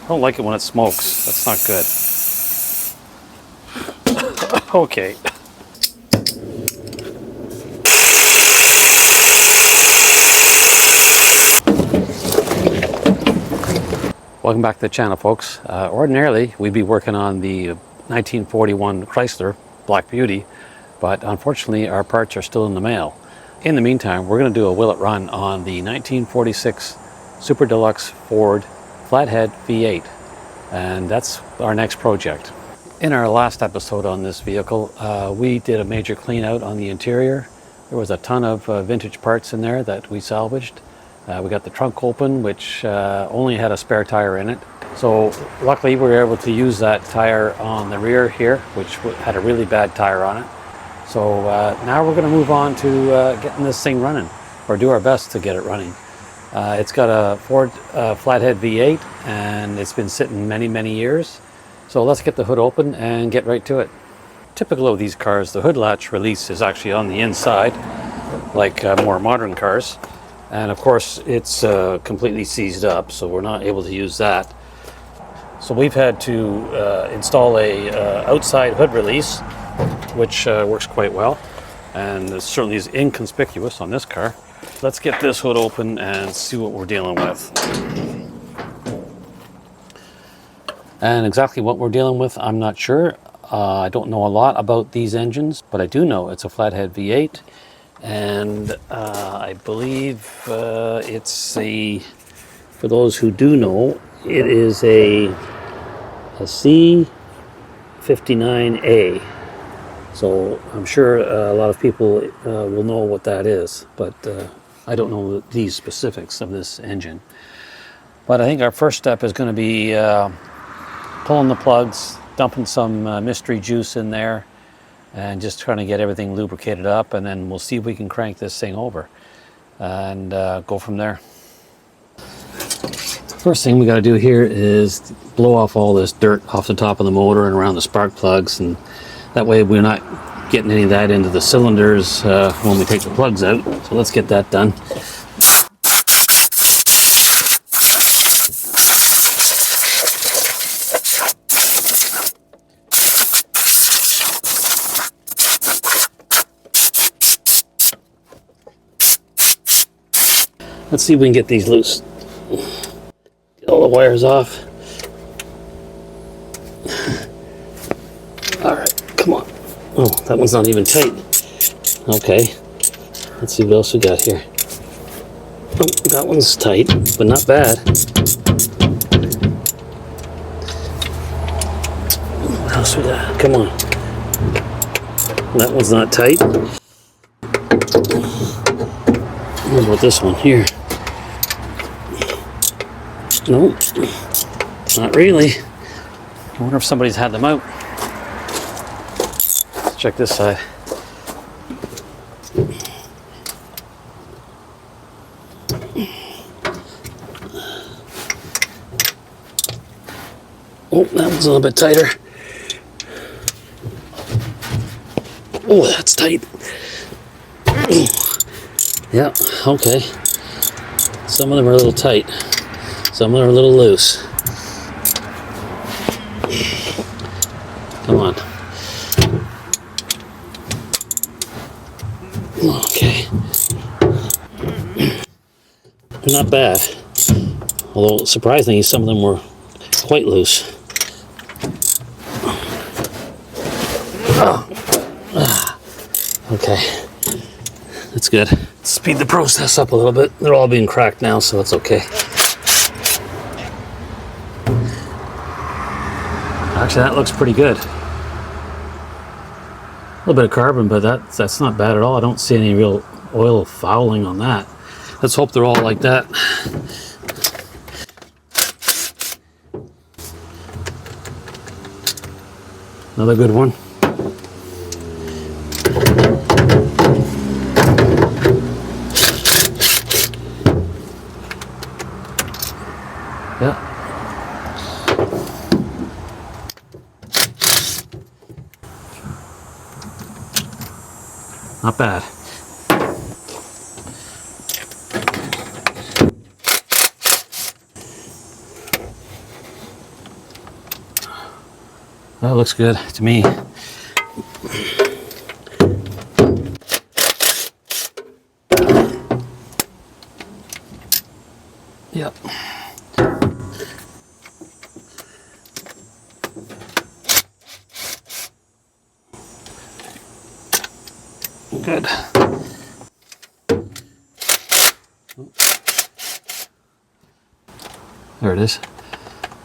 don't like it when it smokes. That's not good. Okay. Welcome back to the channel, folks. Ordinarily, we'd be working on the 1941 Chrysler Black Beauty, but unfortunately our parts are still in the mail. In the meantime, we're going to do a will it run on the 1946 Super Deluxe Ford Flathead V8, and that's our next project. In our last episode on this vehicle, we did a major clean out on the interior. There was a ton of vintage parts in there that we salvaged. We got the trunk open, which only had a spare tire in it. So luckily we were able to use that tire on the rear here, which had a really bad tire on it. So now we're going to move on to getting this thing running, or do our best to get it running. It's got a Ford Flathead V8, and it's been sitting many years. So let's get the hood open and get right to it. Typical of these cars, the hood latch release is actually on the inside, like more modern cars. And of course it's completely seized up, so we're not able to use that. So we've had to install a outside hood release, which works quite well, and it certainly is inconspicuous on this car. Let's get this hood open and see what we're dealing with. And exactly what we're dealing with, I'm not sure. I don't know a lot about these engines, but I do know it's a Flathead V8. And I believe it's a, for those who do know, it is a C59A. So I'm sure a lot of people will know what that is, but I don't know these specifics of this engine. But I think our first step is going to be pulling the plugs, dumping some mystery juice in there, and just trying to get everything lubricated up, and then we'll see if we can crank this thing over and go from there. First thing we got to do here is blow off all this dirt off the top of the motor and around the spark plugs, and that way we're not getting any of that into the cylinders when we take the plugs out. So let's get that done. Let's see if we can get these loose. Get all the wires off. Alright, come on. Oh, that one's not even tight. Okay. Let's see what else we got here. Oh, that one's tight, but not bad. What else we got? Come on. That one's not tight. What about this one here? Nope, not really. I wonder if somebody's had them out. Let's check this side. Oh, that one's a little bit tighter. Oh, that's tight. Yeah, okay. Some of them are a little tight. Some of them are a little loose. Come on. Okay. Not bad. Although, surprisingly, some of them were quite loose. Okay. That's good. Speed the process up a little bit. They're all being cracked now, so it's okay. Actually, that looks pretty good. A little bit of carbon, but that's not bad at all. I don't see any real oil fouling on that. Let's hope they're all like that. Another good one. Yeah. Not bad. That looks good to me. Yep. Good. There it is.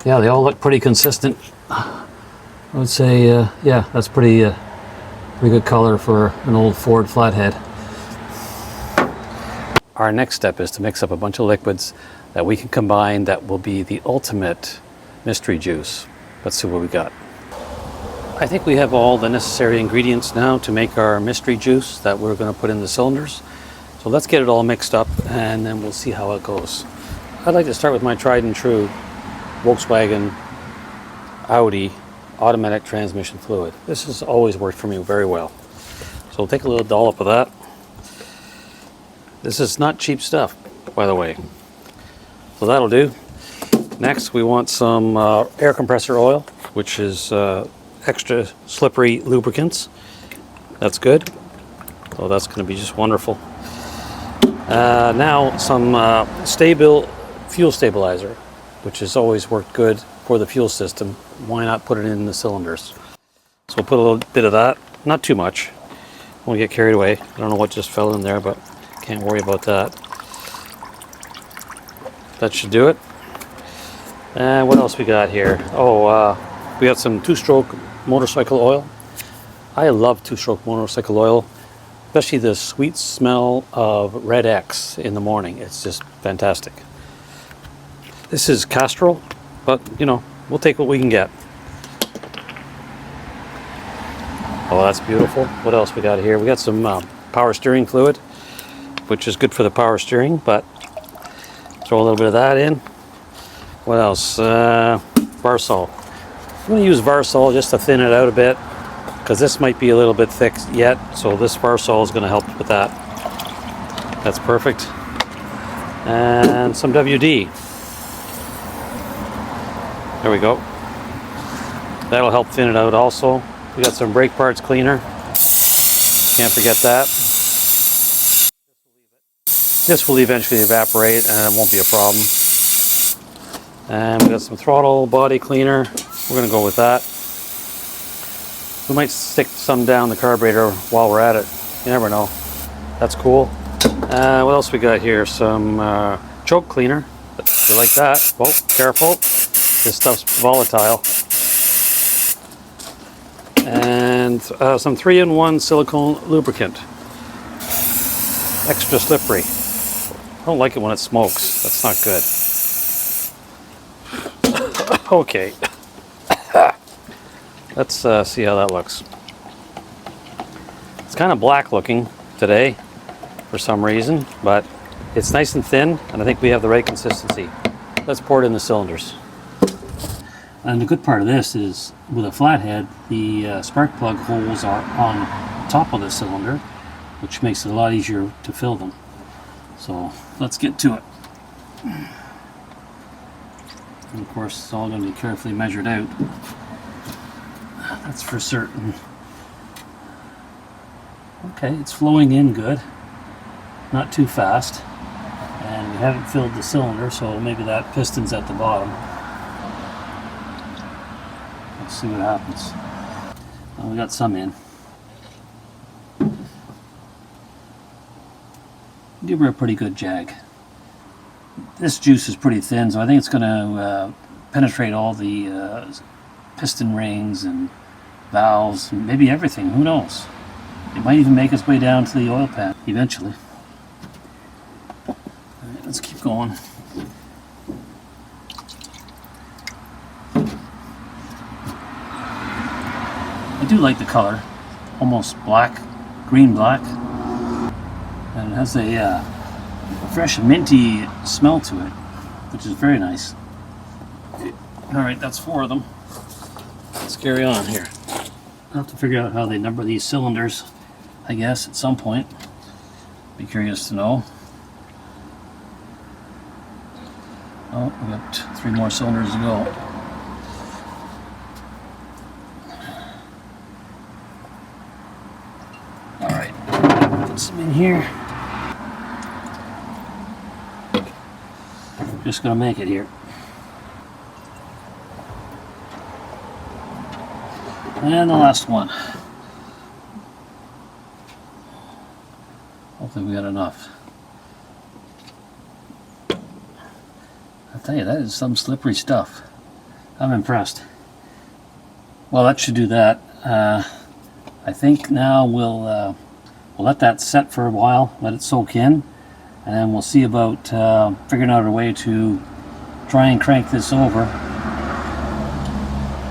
Yeah, they all look pretty consistent. I would say, yeah, that's pretty good color for an old Ford Flathead. Our next step is to mix up a bunch of liquids that we can combine that will be the ultimate mystery juice. Let's see what we got. I think we have all the necessary ingredients now to make our mystery juice that we're going to put in the cylinders. So let's get it all mixed up and then we'll see how it goes. I'd like to start with my tried and true Volkswagen Audi automatic transmission fluid. This has always worked for me very well. So we'll take a little dollop of that. This is not cheap stuff, by the way. So that'll do. Next we want some air compressor oil, which is extra slippery lubricants. That's good. Oh, that's going to be just wonderful. Now some stable fuel stabilizer, which has always worked good for the fuel system. Why not put it in the cylinders? So we'll put a little bit of that, not too much. Won't get carried away. I don't know what just fell in there, but can't worry about that. That should do it. And what else we got here? Oh, we got some two-stroke motorcycle oil. I love two-stroke motorcycle oil, especially the sweet smell of Red X in the morning. It's just fantastic. This is Castrol, but you know, we'll take what we can get. Oh, that's beautiful. What else we got here? We got some power steering fluid, which is good for the power steering, but throw a little bit of that in. What else? Varsol. I'm going to use Varsol just to thin it out a bit, because this might be a little bit thick yet, so this Varsol is going to help with that. That's perfect. And some WD. There we go. That'll help thin it out also. We got some brake parts cleaner. Can't forget that. This will eventually evaporate and it won't be a problem. And we got some throttle body cleaner. We're going to go with that. We might stick some down the carburetor while we're at it. You never know. That's cool. What else we got here? Some choke cleaner. You like that? Whoa, careful. This stuff's volatile. And some 3-in-1 silicone lubricant. Extra slippery. I don't like it when it smokes. That's not good. Okay. Let's see how that looks. It's kind of black looking today for some reason, but it's nice and thin, and I think we have the right consistency. Let's pour it in the cylinders. And the good part of this is, with a Flathead, the spark plug holes are on top of the cylinder, which makes it a lot easier to fill them. So let's get to it. And of course, it's all going to be carefully measured out. That's for certain. Okay, it's flowing in good. Not too fast. And we haven't filled the cylinder, so maybe that piston's at the bottom. Let's see what happens. Well, we got some in. Give her a pretty good jag. This juice is pretty thin, so I think it's going to penetrate all the piston rings and valves, and maybe everything. Who knows? It might even make its way down to the oil pan eventually. All right, let's keep going. I do like the color, almost black, green black, and it has a fresh minty smell to it, which is very nice. Alright, that's 4 of them. Let's carry on here. I'll have to figure out how they number these cylinders, I guess, at some point. Be curious to know. Oh, we got 3 more cylinders to go. Put some in here. Just gonna make it here. And the last one. Hopefully we got enough. I'll tell you, that is some slippery stuff. I'm impressed. Well, that should do that. I think now we'll let that set for a while, let it soak in, and then we'll see about figuring out a way to try and crank this over.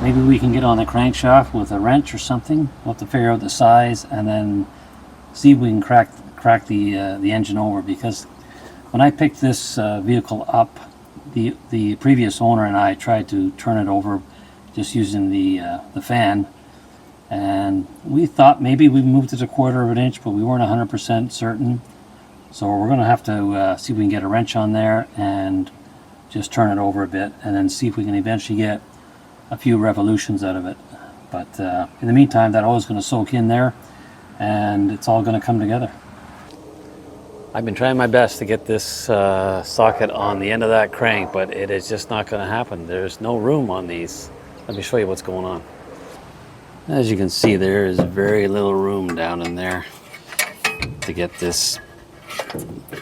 Maybe we can get on the crankshaft with a wrench or something. We'll have to figure out the size and then see if we can crack the engine over, because when I picked this vehicle up, the previous owner and I tried to turn it over just using the fan, and we thought maybe we moved it a quarter of an inch, but we weren't 100% certain. So we're going to have to see if we can get a wrench on there and just turn it over a bit, and then see if we can eventually get a few revolutions out of it. But in the meantime, that oil is going to soak in there, and it's all going to come together. I've been trying my best to get this socket on the end of that crank, but it is just not going to happen. There's no room on these. Let me show you what's going on. As you can see, there is very little room down in there to get this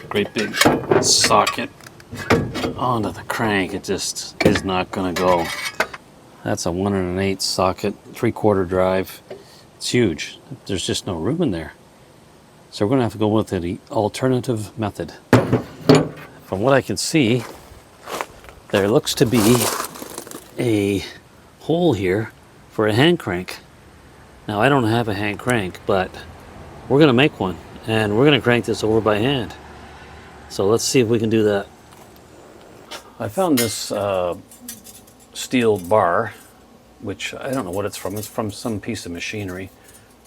great big socket onto the crank. It just is not going to go. That's a 1 1/8 socket, 3/4 drive. It's huge. There's just no room in there. So we're going to have to go with the alternative method. From what I can see, there looks to be a hole here for a hand crank. Now, I don't have a hand crank, but we're going to make one, and we're going to crank this over by hand. So let's see if we can do that. I found this steel bar, which I don't know what it's from. It's from some piece of machinery.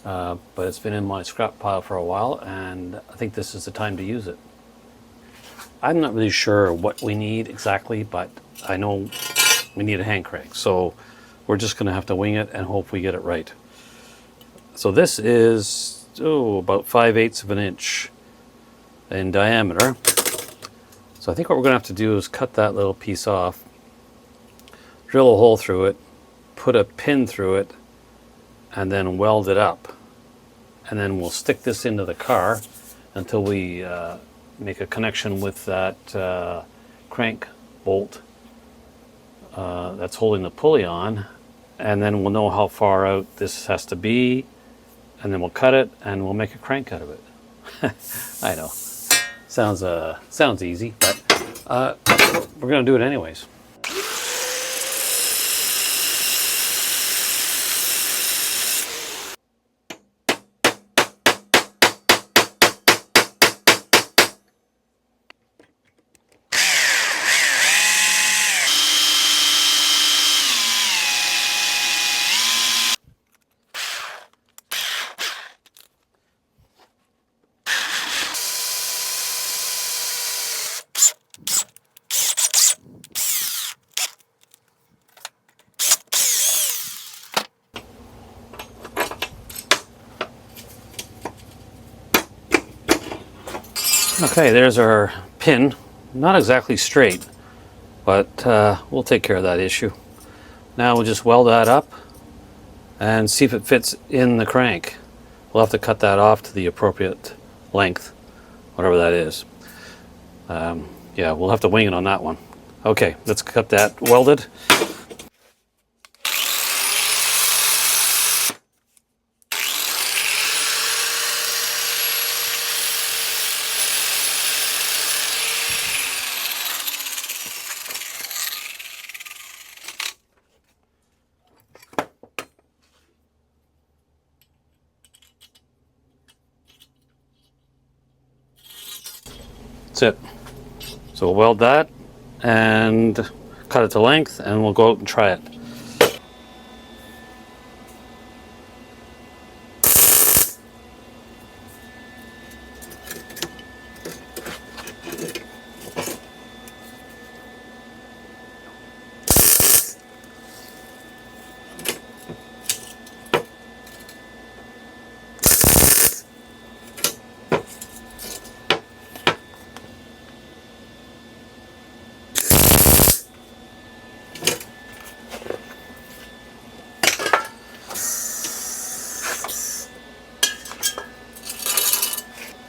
But it's been in my scrap pile for a while, and I think this is the time to use it. I'm not really sure what we need exactly, but I know we need a hand crank. So we're just going to have to wing it and hope we get it right. So this is about 5/8 of an inch in diameter. So I think what we're going to have to do is cut that little piece off, drill a hole through it, put a pin through it, and then weld it up. And then we'll stick this into the car until we make a connection with that crank bolt that's holding the pulley on. And then we'll know how far out this has to be, and then we'll cut it and we'll make a crank out of it. I know, sounds easy, but we're going to do it anyways. Okay, there's our pin. Not exactly straight, but we'll take care of that issue. Now we'll just weld that up and see if it fits in the crank. We'll have to cut that off to the appropriate length, whatever that is. Yeah, we'll have to wing it on that one. Okay, let's cut that welded. That's it. So we'll weld that and cut it to length, and we'll go out and try it.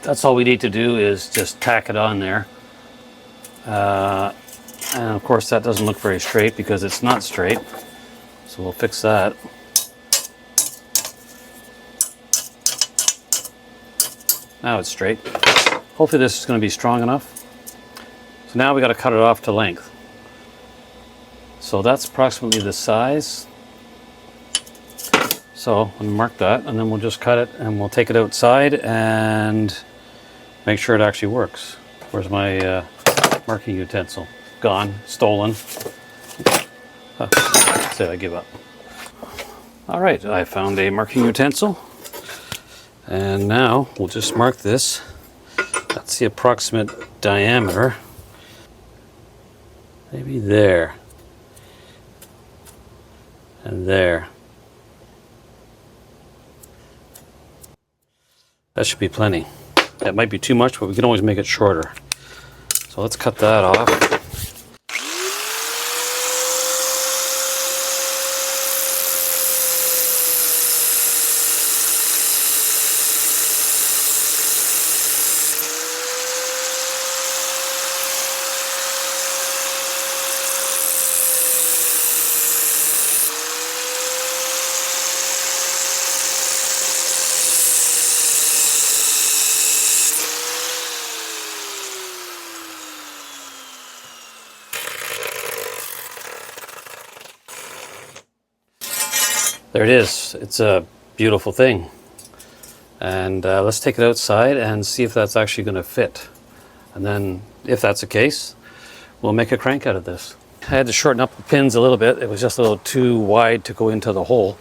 that's all we need to do is just tack it on there. And of course that doesn't look very straight because it's not straight. So we'll fix that. Now it's straight. Hopefully this is going to be strong enough. So now we got to cut it off to length. So that's approximately the size. So I'll mark that, and then we'll just cut it and we'll take it outside and make sure it actually works. Where's my marking utensil? Gone, stolen. Say I give up. All right, I found a marking utensil. And now we'll just mark this. That's the approximate diameter. Maybe there. And there. That should be plenty. That might be too much, but we can always make it shorter. So let's cut that off. There it is. It's a beautiful thing. And let's take it outside and see if that's actually going to fit. And then if that's the case, we'll make a crank out of this. I had to shorten up the pins a little bit. It was just a little too wide to go into the hole.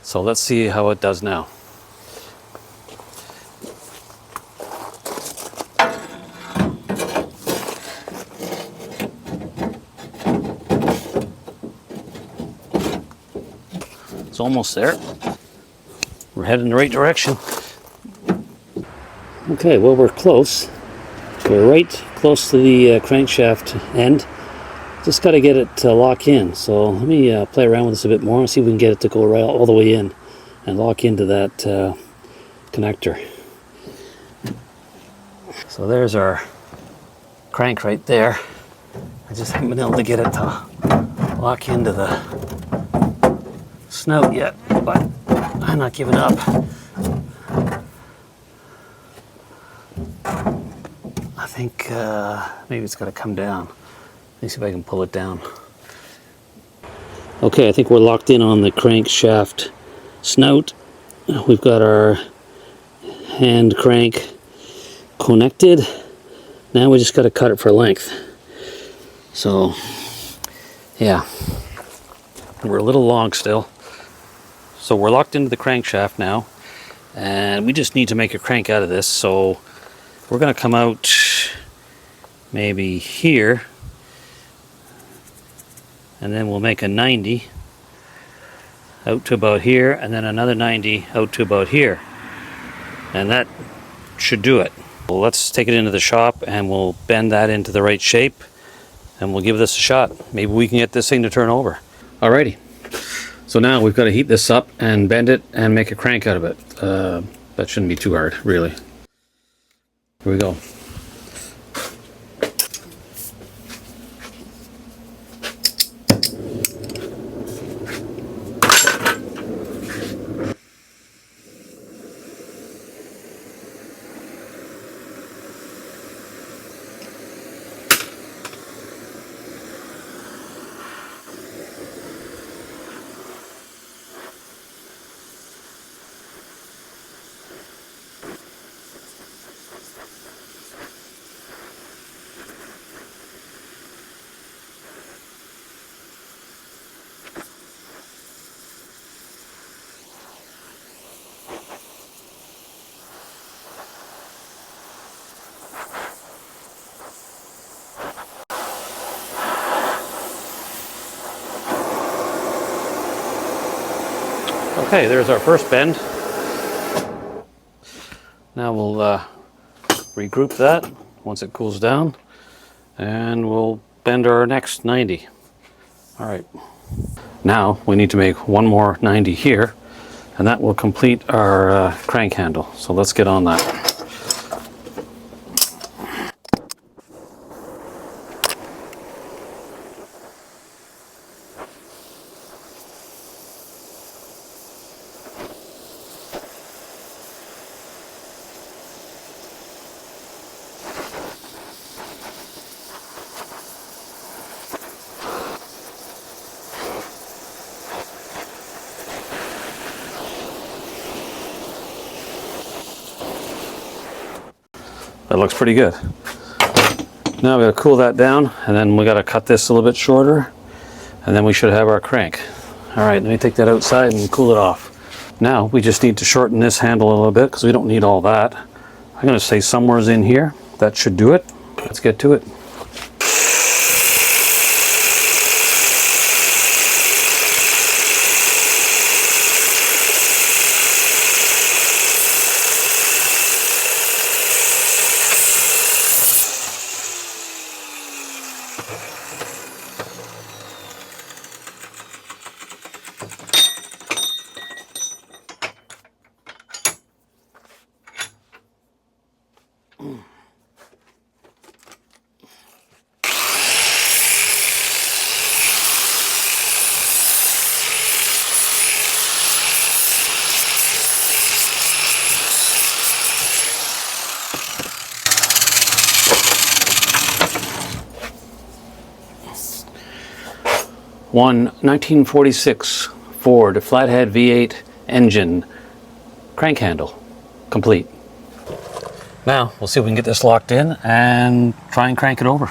So let's see how it does now. It's almost there. We're heading in the right direction. Okay, well, we're close. We're right close to the crankshaft end. Just got to get it to lock in. So let me play around with this a bit more and see if we can get it to go right all the way in and lock into that connector. So there's our crank right there. I just haven't been able to get it to lock into the snout yet, but I'm not giving up. I think maybe it's got to come down. Let me see if I can pull it down. Okay, I think we're locked in on the crankshaft snout. We've got our hand crank connected. Now we just got to cut it for length. So, yeah, we're a little long still. So we're locked into the crankshaft now, and we just need to make a crank out of this. So we're going to come out maybe here, and then we'll make a 90 out to about here, and then another 90 out to about here. And that should do it. Well, let's take it into the shop and we'll bend that into the right shape, and we'll give this a shot. Maybe we can get this thing to turn over. Alrighty. So now we've got to heat this up and bend it and make a crank out of it. That shouldn't be too hard, really. Here we go. Okay, there's our first bend. Now we'll regroup that once it cools down, and we'll bend our next 90. All right. Now we need to make one more 90 here, and that will complete our crank handle. So let's get on that. That looks pretty good. Now we gotta cool that down, and then we gotta cut this a little bit shorter, and then we should have our crank. All right, let me take that outside and cool it off. Now we just need to shorten this handle a little bit because we don't need all that. I'm gonna say somewhere's in here. That should do it. Let's get to it. One 1946 Ford Flathead V8 engine crank handle, complete. Now we'll see if we can get this locked in and try and crank it over.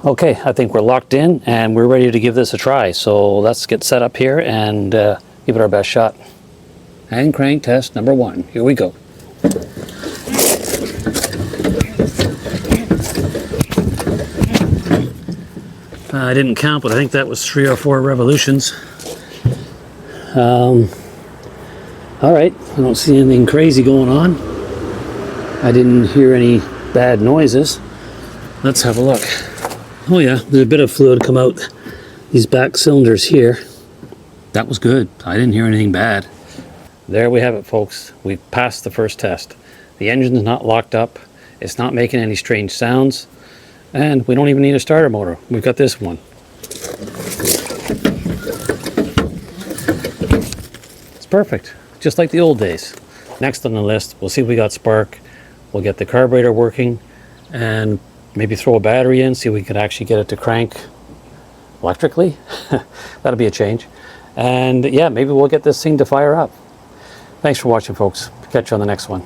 Okay, I think we're locked in and we're ready to give this a try. So let's get set up here and give it our best shot. Hand crank test number 1. Here we go. I didn't count, but I think that was 3 or 4 revolutions. All right, I don't see anything crazy going on. I didn't hear any bad noises. Let's have a look. Oh yeah, there's a bit of fluid come out these back cylinders here. That was good. I didn't hear anything bad. There we have it, folks. We've passed the first test. The engine's not locked up. It's not making any strange sounds. And we don't even need a starter motor. We've got this one. It's perfect, just like the old days. Next on the list, we'll see if we got spark. We'll get the carburetor working and maybe throw a battery in, see if we could actually get it to crank electrically. That'll be a change. And yeah, maybe we'll get this thing to fire up. Thanks for watching, folks. Catch you on the next one.